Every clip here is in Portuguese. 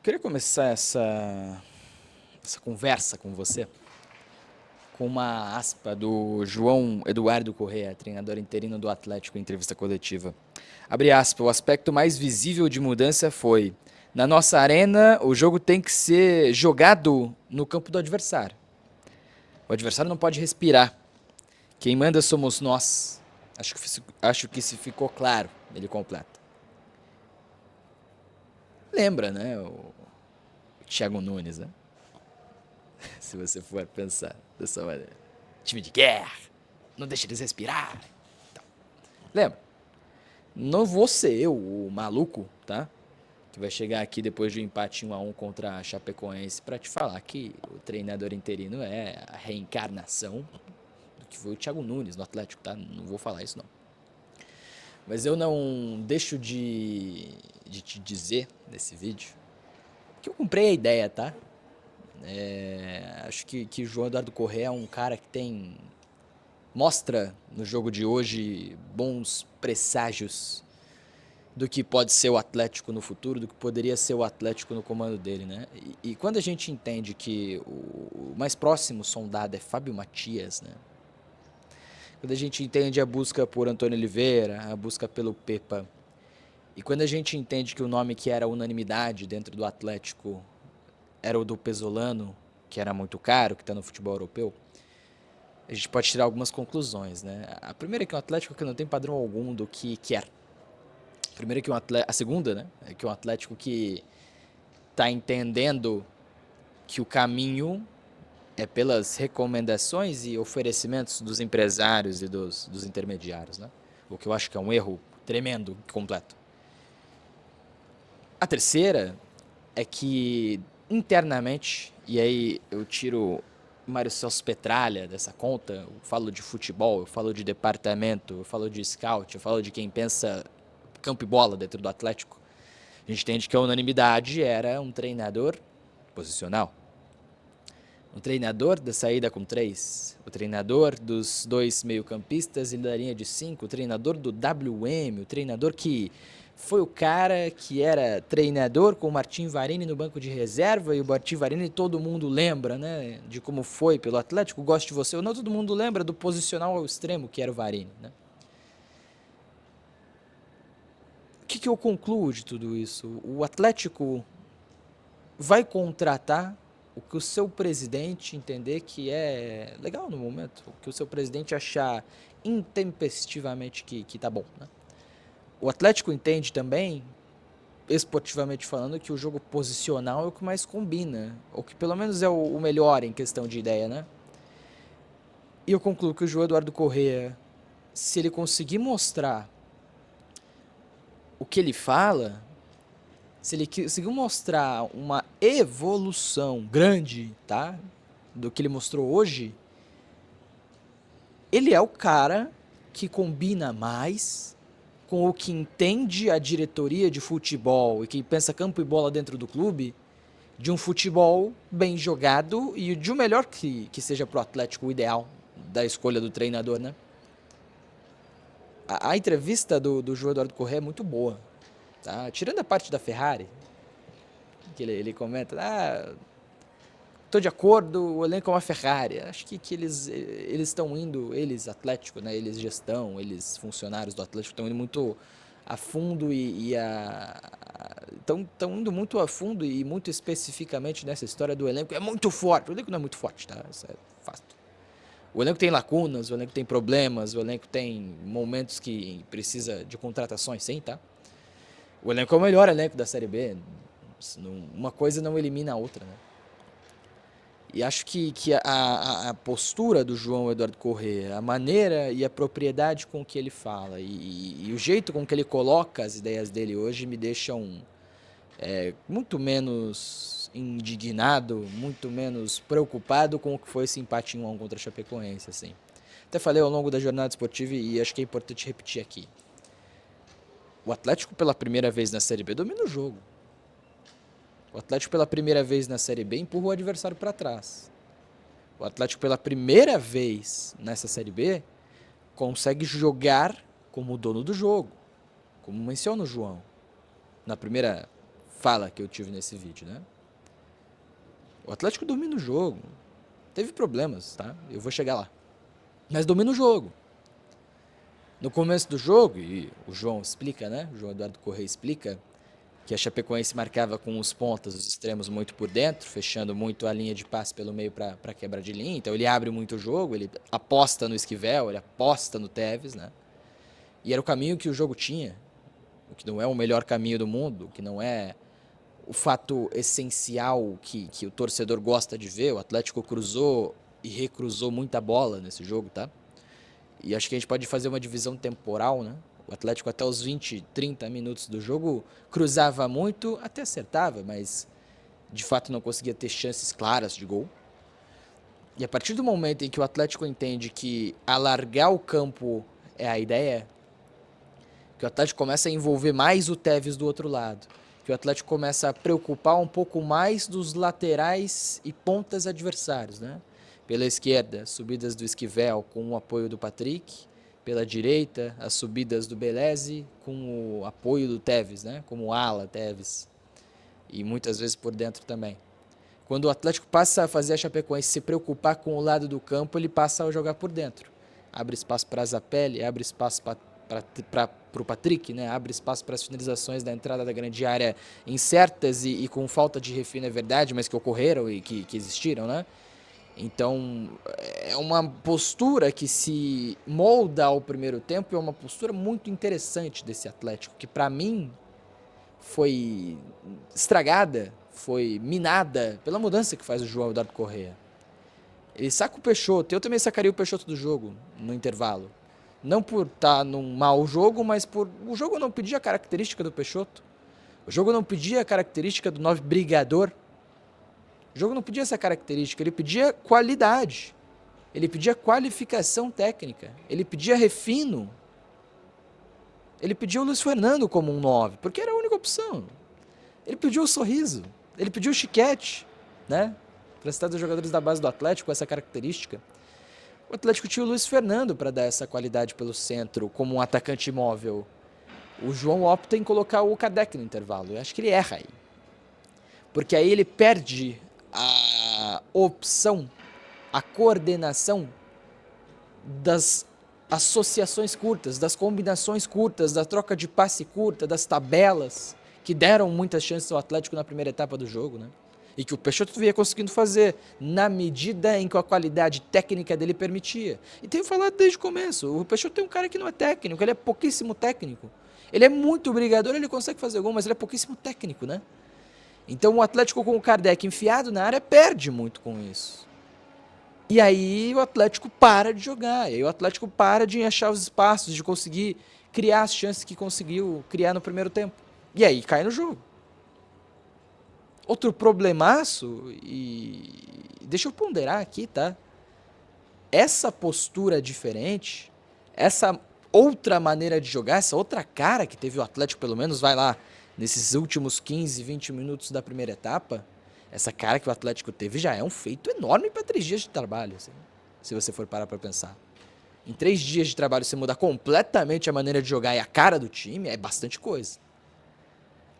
Eu queria começar essa conversa com você com uma aspa do João Eduardo Correa, treinador interino do Atlético, em entrevista coletiva. Abre aspas, o aspecto mais visível de mudança foi: na nossa arena, o jogo tem que ser jogado no campo do adversário. O adversário não pode respirar. Quem manda somos nós. Acho que isso ficou claro, ele completa. Lembra, né? O Thiago Nunes, né? Se você for pensar dessa maneira. Time de guerra, não deixa eles respirar. Então, lembra? Não vou ser eu, o maluco, tá? Que vai chegar aqui depois de um empate 1-1 contra a Chapecoense para te falar que o treinador interino é a reencarnação do que foi o Thiago Nunes no Atlético, tá? Não vou falar isso não. Mas eu não deixo de te dizer nesse vídeo que eu comprei a ideia, tá? Acho que o João Eduardo Correa é um cara que mostra no jogo de hoje bons presságios do que pode ser o Atlético no futuro, do que poderia ser o Atlético no comando dele, né? E quando a gente entende que o mais próximo sondado é Fábio Matias, né? Quando a gente entende a busca por Antônio Oliveira, a busca pelo Pepa, e quando a gente entende que o nome que era unanimidade dentro do Atlético era o do Pesolano, que era muito caro, que está no futebol europeu, a gente pode tirar algumas conclusões, né? A primeira é que o Atlético que não tem padrão algum do que quer. Primeiro que a segunda, né, é que um Atlético que está entendendo que o caminho é pelas recomendações e oferecimentos dos empresários e dos intermediários, né? O que eu acho que é um erro tremendo, completo. A terceira é que internamente, e aí eu tiro Mário Celso Petralha dessa conta, eu falo de futebol, eu falo de departamento, eu falo de scout, eu falo de quem pensa campo e bola dentro do Atlético. A gente entende que a unanimidade era um treinador posicional. Um treinador da saída com 3, o treinador dos dois meio-campistas e da linha de 5, o treinador do WM, o treinador que foi o cara que era treinador com o Martim Varini no banco de reserva, e o Martim Varini todo mundo lembra, né, de como foi pelo Atlético, gosto de você ou não, todo mundo lembra do posicional ao extremo que era o Varini, né? O que eu concluo de tudo isso? O Atlético vai contratar o que o seu presidente entender que é legal no momento, o que o seu presidente achar intempestivamente que tá bom, né? O Atlético entende também, esportivamente falando, que o jogo posicional é o que mais combina, ou que pelo menos é o melhor em questão de ideia, né? E eu concluo que o João Eduardo Corrêa, se ele conseguir mostrar o que ele fala, se ele conseguir mostrar uma evolução grande, tá? Do que ele mostrou hoje, ele é o cara que combina mais com o que entende a diretoria de futebol e que pensa campo e bola dentro do clube, de um futebol bem jogado e de um melhor que seja pro Atlético o ideal da escolha do treinador, né? A entrevista do João Eduardo Corrêa é muito boa, tá? Tirando a parte da Ferrari, que ele comenta, tô de acordo, o elenco é uma Ferrari. Acho que eles estão indo, eles Atlético, né? Eles gestão, eles funcionários do Atlético estão indo muito a fundo estão indo muito a fundo e muito especificamente nessa história do elenco. É muito forte. O elenco não é muito forte, tá? Isso é fato. O elenco tem lacunas, o elenco tem problemas, o elenco tem momentos que precisa de contratações, sim, tá? O elenco é o melhor elenco da Série B. Uma coisa não elimina a outra, né? E acho que a postura do João Eduardo Corrêa, a maneira e a propriedade com que ele fala e o jeito com que ele coloca as ideias dele hoje me deixam muito menos indignado, muito menos preocupado com o que foi esse empate em 1 a 1 contra a Chapecoense, assim. Até falei ao longo da jornada esportiva e acho que é importante repetir aqui. O Atlético pela primeira vez na Série B domina o jogo. O Atlético pela primeira vez na Série B empurra o adversário para trás. O Atlético pela primeira vez nessa Série B consegue jogar como dono do jogo, como menciona o João. Na primeira fala que eu tive nesse vídeo, né? O Atlético domina o jogo. Teve problemas, tá? Eu vou chegar lá. Mas domina o jogo. No começo do jogo, e o João explica, né? O João Eduardo Corrêa explica que a Chapecoense marcava com os pontas, os extremos muito por dentro, fechando muito a linha de passe pelo meio para quebra de linha. Então ele abre muito o jogo, ele aposta no Esquivel, ele aposta no Tevez, né? E era o caminho que o jogo tinha, o que não é o melhor caminho do mundo, o que não é o fato essencial que o torcedor gosta de ver. O Atlético cruzou e recruzou muita bola nesse jogo, tá? E acho que a gente pode fazer uma divisão temporal, né? O Atlético até os 20, 30 minutos do jogo cruzava muito, até acertava, mas de fato não conseguia ter chances claras de gol. E a partir do momento em que o Atlético entende que alargar o campo é a ideia, que o Atlético começa a envolver mais o Tevez do outro lado, que o Atlético começa a preocupar um pouco mais dos laterais e pontas adversários, né? Pela esquerda, subidas do Esquivel com o apoio do Patrick. Pela direita, as subidas do Beleze com o apoio do Tevez, né? Como ala Tevez. E muitas vezes por dentro também. Quando o Atlético passa a fazer a Chapecoense se preocupar com o lado do campo, ele passa a jogar por dentro. Abre espaço para a Zapelli, abre espaço para o Patrick, né? Abre espaço para as finalizações da entrada da grande área incertas e com falta de refino, é verdade, mas que ocorreram e que existiram, né? Então, é uma postura que se molda ao primeiro tempo, é uma postura muito interessante desse Atlético, que para mim foi estragada, foi minada pela mudança que faz o João Eduardo Corrêa. Ele saca o Peixoto, eu também sacaria o Peixoto do jogo no intervalo. Não por estar num mau jogo, mas por o jogo não pedia a característica do Peixoto. O jogo não pedia a característica do 9 brigador. O jogo não pedia essa característica, ele pedia qualidade. Ele pedia qualificação técnica. Ele pedia refino. Ele pediu o Luiz Fernando como um 9, porque era a única opção. Ele pediu o sorriso. Ele pediu o chiquete, né? Para citar dos jogadores da base do Atlético com essa característica. O Atlético tinha o Luiz Fernando para dar essa qualidade pelo centro, como um atacante móvel. O João opta em colocar o Kardec no intervalo. Eu acho que ele erra aí. Porque aí ele perde a opção, a coordenação das associações curtas, das combinações curtas, da troca de passe curta, das tabelas, que deram muitas chances ao Atlético na primeira etapa do jogo, né? E que o Peixoto vinha conseguindo fazer na medida em que a qualidade técnica dele permitia. E tenho falado desde o começo, o Peixoto é um cara que não é técnico, ele é pouquíssimo técnico. Ele é muito brigador, ele consegue fazer gol, mas ele é pouquíssimo técnico, né? Então o Atlético com o Kardec enfiado na área perde muito com isso. E aí o Atlético para de jogar, e aí o Atlético para de achar os espaços, de conseguir criar as chances que conseguiu criar no primeiro tempo. E aí cai no jogo. Outro problemaço, e deixa eu ponderar aqui, tá? Essa postura diferente, essa outra maneira de jogar, essa outra cara que teve o Atlético, pelo menos vai lá, nesses últimos 15, 20 minutos da primeira etapa, essa cara que o Atlético teve já é um feito enorme para 3 dias de trabalho, assim, se você for parar para pensar. Em 3 dias de trabalho você mudar completamente a maneira de jogar e a cara do time é bastante coisa.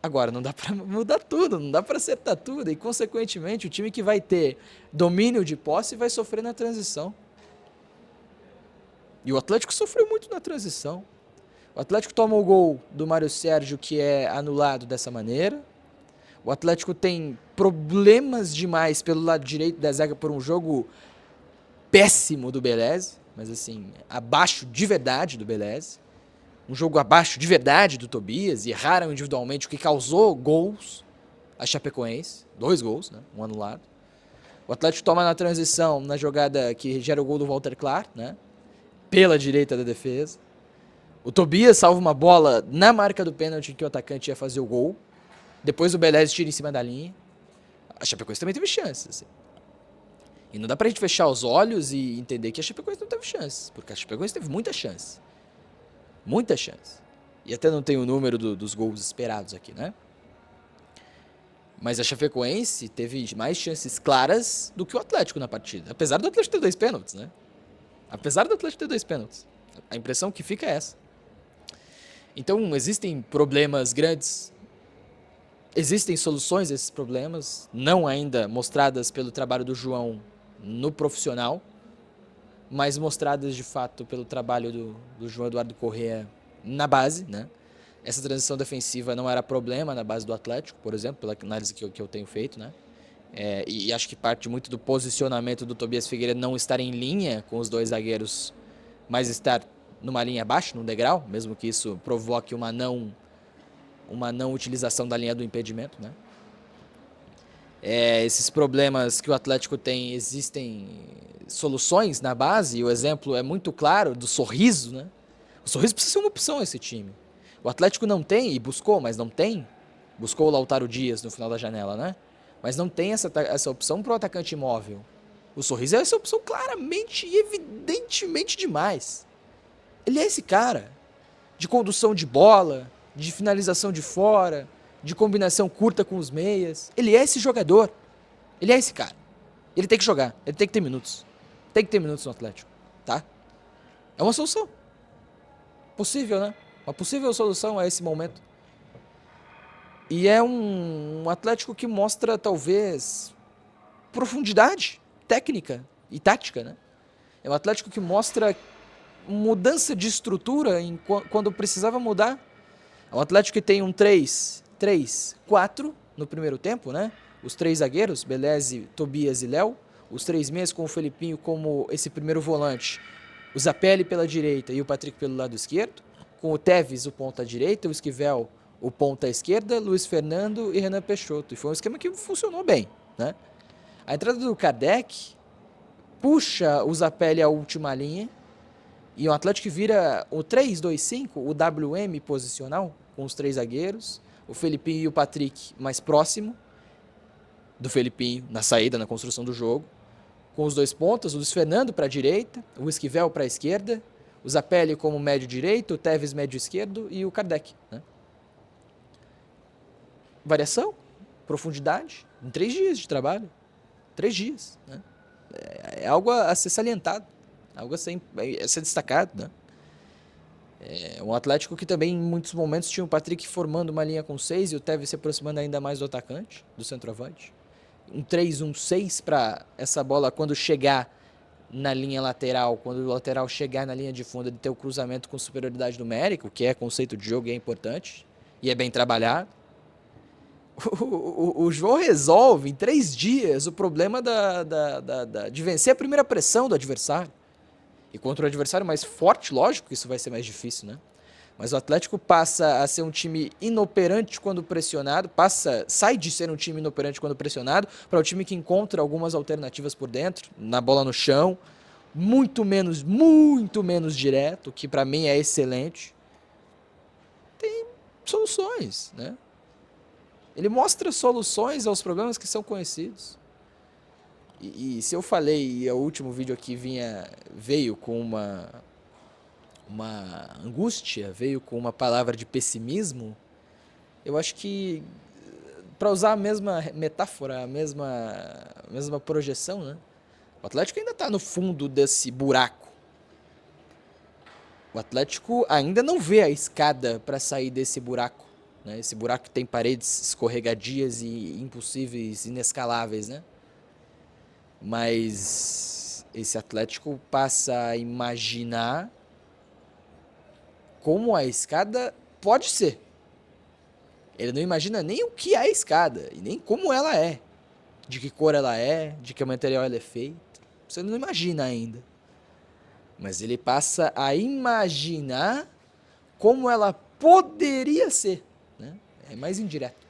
Agora, não dá para mudar tudo, não dá para acertar tudo, e consequentemente o time que vai ter domínio de posse vai sofrer na transição. E o Atlético sofreu muito na transição. O Atlético toma o gol do Mário Sérgio, que é anulado dessa maneira. O Atlético tem problemas demais pelo lado direito da zaga por um jogo péssimo do Beleze, mas assim, abaixo de verdade do Beleze. Um jogo abaixo de verdade do Tobias, e erraram individualmente, o que causou gols a Chapecoense. 2 gols, né? Um anulado. O Atlético toma na transição, na jogada que gera o gol do Walter Clar, né? Pela direita da defesa. O Tobias salva uma bola na marca do pênalti que o atacante ia fazer o gol. Depois o Beleze tira em cima da linha. A Chapecoense também teve chances, assim. E não dá pra gente fechar os olhos e entender que a Chapecoense não teve chances, porque a Chapecoense teve muita chance. Muita chance. E até não tem o número dos gols esperados aqui, né? Mas a Chapecoense teve mais chances claras do que o Atlético na partida. Apesar do Atlético ter 2 pênaltis, né? Apesar do Atlético ter 2 pênaltis. A impressão que fica é essa. Então, existem problemas grandes Existem soluções a esses problemas, não ainda mostradas pelo trabalho do João no profissional, mas mostradas de fato pelo trabalho do João Eduardo Corrêa na base, né? Essa transição defensiva não era problema na base do Atlético, por exemplo, pela análise que eu tenho feito, né? E acho que parte muito do posicionamento do Tobias Figueiredo não estar em linha com os dois zagueiros, mas estar numa linha abaixo, num degrau, mesmo que isso provoque uma não utilização da linha do impedimento, né? Esses problemas que o Atlético tem, existem soluções na base, e o exemplo é muito claro do Sorriso, né? O Sorriso precisa ser uma opção esse time. O Atlético não tem, e buscou, mas não tem. Buscou o Lautaro Dias no final da janela, né? Mas não tem essa opção para o atacante imóvel. O Sorriso é essa opção claramente e evidentemente demais. Ele é esse cara de condução de bola, de finalização de fora, de combinação curta com os meias. Ele é esse jogador. Ele é esse cara. Ele tem que jogar. Ele tem que ter minutos. Tem que ter minutos no Atlético, tá? É uma solução. Possível, né? Uma possível solução a esse momento. E é um Atlético que mostra, talvez, profundidade técnica e tática, né? É um Atlético que mostra mudança de estrutura quando precisava mudar. É um Atlético que tem um 3-4 no primeiro tempo, né? Os três zagueiros, Beleze, Tobias e Léo. Os três meias com o Felipinho como esse primeiro volante. O Zapelli pela direita e o Patrick pelo lado esquerdo. Com o Tevez, o ponta direita, o Esquivel, o ponta esquerda, Luiz Fernando e Renan Peixoto. E foi um esquema que funcionou bem, né? A entrada do Kardec puxa o Zapelli à última linha. E o Atlético vira o 3-2-5, o WM posicional, com os três zagueiros, o Felipinho e o Patrick mais próximo do Felipinho, na saída, na construção do jogo, com os dois pontas, o Luiz Fernando para a direita, o Esquivel para a esquerda, o Zapelli como médio direito, o Tevez médio esquerdo e o Kardec, né? Variação, profundidade, em 3 dias de trabalho. 3 dias, né? É algo a ser salientado, algo a ser destacado, né? É um Atlético que também, em muitos momentos, tinha o Patrick formando uma linha com 6 e o Tevez se aproximando ainda mais do atacante, do centroavante. Um 3-1-6 para essa bola, quando chegar na linha lateral, quando o lateral chegar na linha de fundo, ele ter o cruzamento com superioridade numérica, o que é conceito de jogo e é importante, e é bem trabalhado. O João resolve em 3 dias o problema de vencer a primeira pressão do adversário. E contra o adversário mais forte, lógico que isso vai ser mais difícil, né? Mas o Atlético passa a ser um time inoperante quando pressionado, sai de ser um time inoperante quando pressionado para um time que encontra algumas alternativas por dentro, na bola no chão, muito menos direto, que para mim é excelente. Tem soluções, né? Ele mostra soluções aos problemas que são conhecidos. E se eu falei, e o último vídeo aqui veio com uma angústia, veio com uma palavra de pessimismo, eu acho que, para usar a mesma metáfora, a mesma projeção, né? O Atlético ainda está no fundo desse buraco. O Atlético ainda não vê a escada para sair desse buraco, né? Esse buraco que tem paredes escorregadias e impossíveis, inescaláveis, né? Mas esse Atlético passa a imaginar como a escada pode ser. Ele não imagina nem o que é a escada e nem como ela é, de que cor ela é, de que material ela é feita. Você não imagina ainda. Mas ele passa a imaginar como ela poderia ser, né? É mais indireto.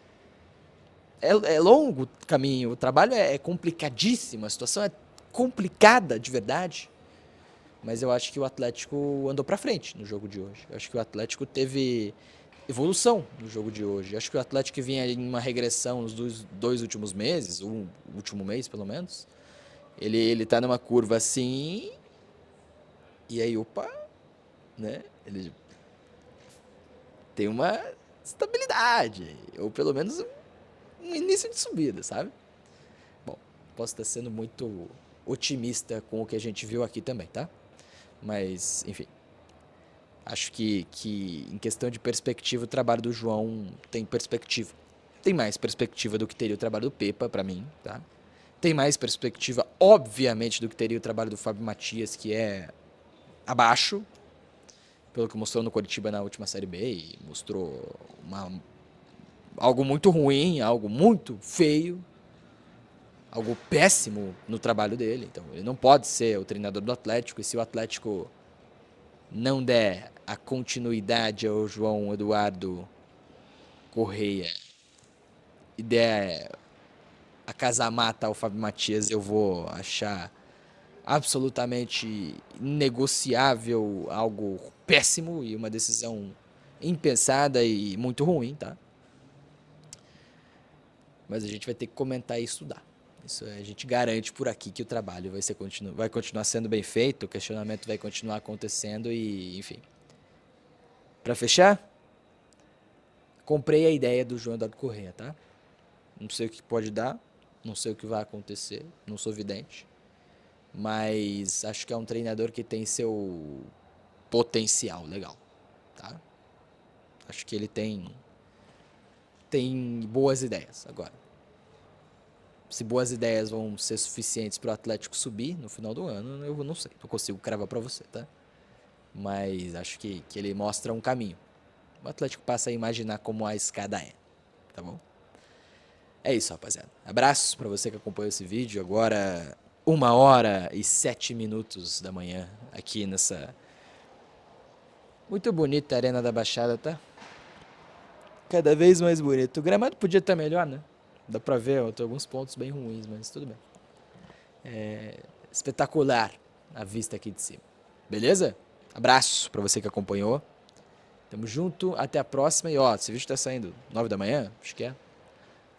É longo o caminho, o trabalho é complicadíssimo, a situação é complicada de verdade. Mas eu acho que o Atlético andou para frente no jogo de hoje. Eu acho que o Atlético teve evolução no jogo de hoje. Eu acho que o Atlético vinha em uma regressão nos dois últimos meses, o último mês pelo menos. Ele tá numa curva assim, e aí, opa, né? Ele tem uma estabilidade, ou pelo menos um início de subida, sabe? Bom, posso estar sendo muito otimista com o que a gente viu aqui também, tá? Mas, enfim, acho que em questão de perspectiva, o trabalho do João tem perspectiva. tem mais perspectiva do que teria o trabalho do Pepa, pra mim, tá? Tem mais perspectiva, obviamente, do que teria o trabalho do Fábio Matias, que é abaixo, pelo que mostrou no Coritiba na última Série B, e mostrou algo muito ruim, algo muito feio, algo péssimo no trabalho dele. Então, ele não pode ser o treinador do Atlético, e se o Atlético não der a continuidade ao João Eduardo Correia e der a casa-mata ao Fábio Matias, eu vou achar absolutamente negociável, algo péssimo e uma decisão impensada e muito ruim, tá? Mas a gente vai ter que comentar e estudar. Isso a gente garante por aqui que o trabalho vai continuar sendo bem feito, o questionamento vai continuar acontecendo e, enfim. Para fechar, comprei a ideia do João Eduardo Corrêa, tá? Não sei o que pode dar, não sei o que vai acontecer, não sou vidente, mas acho que é um treinador que tem seu potencial legal, tá? Acho que ele tem boas ideias. Agora, se boas ideias vão ser suficientes para o Atlético subir no final do ano, eu não sei, não consigo cravar para você, tá? Mas acho que ele mostra um caminho. O Atlético passa a imaginar como a escada é, tá bom? É isso, rapaziada. Abraço para você que acompanhou esse vídeo. Agora, 1h07 da manhã, aqui nessa muito bonita Arena da Baixada, tá? Cada vez mais bonito. O gramado podia estar melhor, né? Dá pra ver, tem alguns pontos bem ruins, mas tudo bem. É espetacular a vista aqui de cima. Beleza? Abraço pra você que acompanhou. Tamo junto, até a próxima. E ó, esse vídeo tá saindo 9 da manhã, acho que é.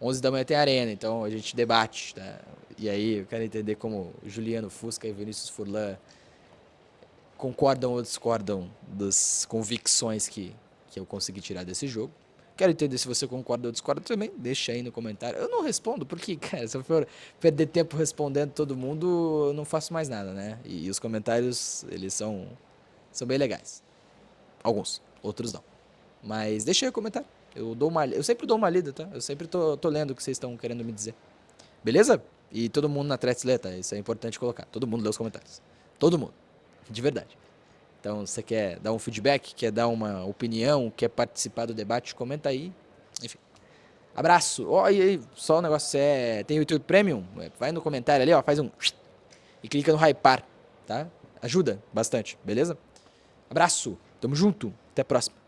11 da manhã tem arena, então a gente debate, tá? E aí eu quero entender como Juliano Fusca e Vinícius Furlan concordam ou discordam das convicções que eu consegui tirar desse jogo. Quero entender se você concorda ou discorda também. Deixa aí no comentário. Eu não respondo, porque, cara, se eu for perder tempo respondendo todo mundo, eu não faço mais nada, né? E os comentários, eles são bem legais. Alguns, outros não. Mas deixa aí o comentário. Eu sempre dou uma lida, tá? Eu sempre tô lendo o que vocês estão querendo me dizer. Beleza? E todo mundo na threads lê, tá? Isso é importante colocar. Todo mundo lê os comentários. Todo mundo. De verdade. Então, você quer dar um feedback, quer dar uma opinião, quer participar do debate, comenta aí. Enfim. Abraço. Ó, e aí, só um negócio, tem o YouTube Premium? Vai no comentário ali, ó, faz um... E clica no hypar, tá? Ajuda bastante, beleza? Abraço. Tamo junto. Até a próxima.